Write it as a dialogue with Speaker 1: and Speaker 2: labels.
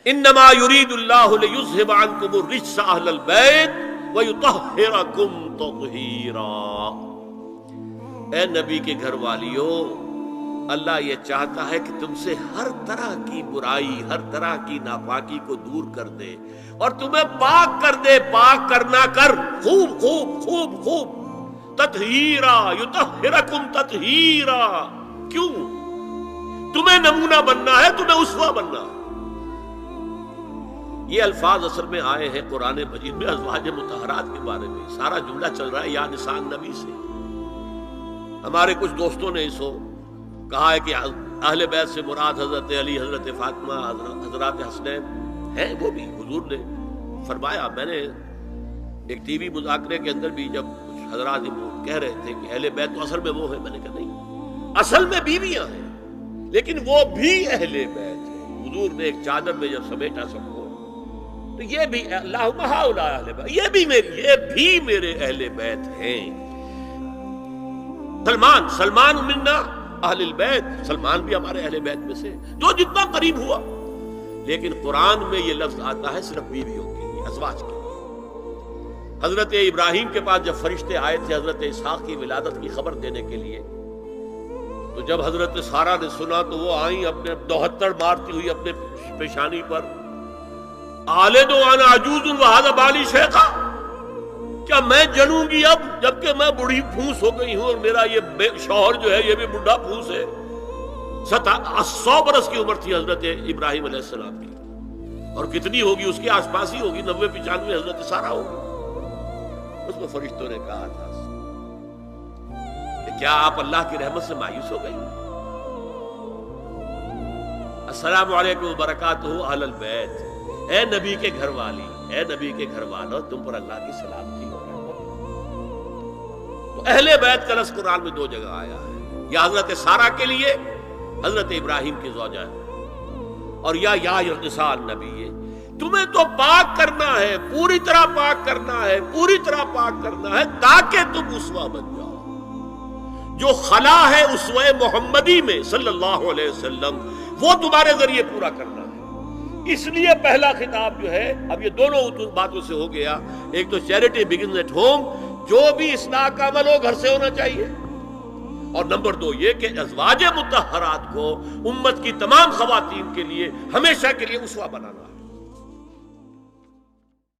Speaker 1: انما یرید اللہ لیذھب عنکم الرجس اہل البیت ویطہرکم تطہیرا۔ اے نبی کے گھر والیو، اللہ یہ چاہتا ہے کہ تم سے ہر طرح کی برائی، ہر طرح کی ناپاکی کو دور کر دے اور تمہیں پاک کر دے۔ پاک کرنا کر، خوب خوب خوب خوب، تطہیرا، یطہرکم تطہیرا۔ کیوں؟ تمہیں نمونہ بننا ہے، تمہیں اسوہ بننا ہے۔ یہ الفاظ اصل میں آئے ہیں قرآن مجید میں ازواج مطہرات کے بارے میں۔ سارا جملہ چل رہا ہے یا نساء النبی سے۔ ہمارے کچھ دوستوں نے اسو کہا ہے کہ اہل بیت سے مراد حضرت علی، حضرت فاطمہ، حضرات حسنین ہیں۔ وہ بھی حضور نے فرمایا، میں نے ایک ٹی وی مذاکرے کے اندر بھی جب کچھ حضرات کہہ رہے تھے کہ اہل بیت تو اصل میں وہ ہے، میں نے کہا نہیں، اصل میں بیویاں ہیں لیکن وہ بھی اہل بیت ہیں۔ حضور نے ایک چادر میں جب سمیٹا سب کو، تو یہ بھی اللہم ہؤلاء اہل بیت، یہ بھی میرے اہل بیت ہیں۔ سلمان منا اہل البیت، سلمان بھی ہمارے اہل بیت میں سے، جو جتنا قریب ہوا۔ لیکن قرآن میں یہ لفظ آتا ہے صرف بیویوں کے لیے، ازواج کے لیے۔ حضرت ابراہیم کے پاس جب فرشتے آئے تھے حضرت اسحاق کی ولادت کی خبر دینے کے لیے، تو جب حضرت سارہ نے سنا تو وہ آئیں اپنے دوہتر مارتی ہوئی اپنے پیشانی پر، آلد وانا عجوز وہذا بالی شیخا، کیا میں جنوں گی اب جبکہ میں بڑھی پھونس ہو گئی ہوں اور میرا یہ شوہر جو ہے یہ بھی بڑھا پھونس ہے۔ 100 برس کی عمر تھی حضرت ابراہیم علیہ السلام کی، اور کتنی ہوگی اس کے آس پاس ہی ہوگی، 90-95 حضرت سارہ ہوگی۔ اس کو فرشتوں نے کہا تھا کہ کیا آپ اللہ کی رحمت سے مایوس ہو گئی؟ السلام علیکم وبرکاتہ اہل البیت، اے نبی کے گھر والی، اے نبی کے گھر والو، تم پر اللہ کی سلامتی ہو۔ تو اہل بیت کا لفظ قرآن میں 2 جگہ آیا ہے، یا حضرت سارہ کے لیے حضرت ابراہیم کی زوجہ، اور یا نساء النبی، تمہیں تو پاک کرنا ہے، پوری طرح پاک کرنا ہے، پوری طرح پاک کرنا ہے تاکہ تم اسوہ بن جاؤ۔ جو خلا ہے اسوہ محمدی میں صلی اللہ علیہ وسلم، وہ تمہارے ذریعے پورا کرنا ہے۔ اس لیے پہلا خطاب جو ہے، اب یہ دونوں باتوں سے ہو گیا، ایک تو چیریٹی بگنز ایٹ ہوم، جو بھی اصلاح کا عمل ہو گھر سے ہونا چاہیے، اور نمبر 2 یہ کہ ازواج مطہرات کو امت کی تمام خواتین کے لیے ہمیشہ کے لیے اسوہ بنانا ہے۔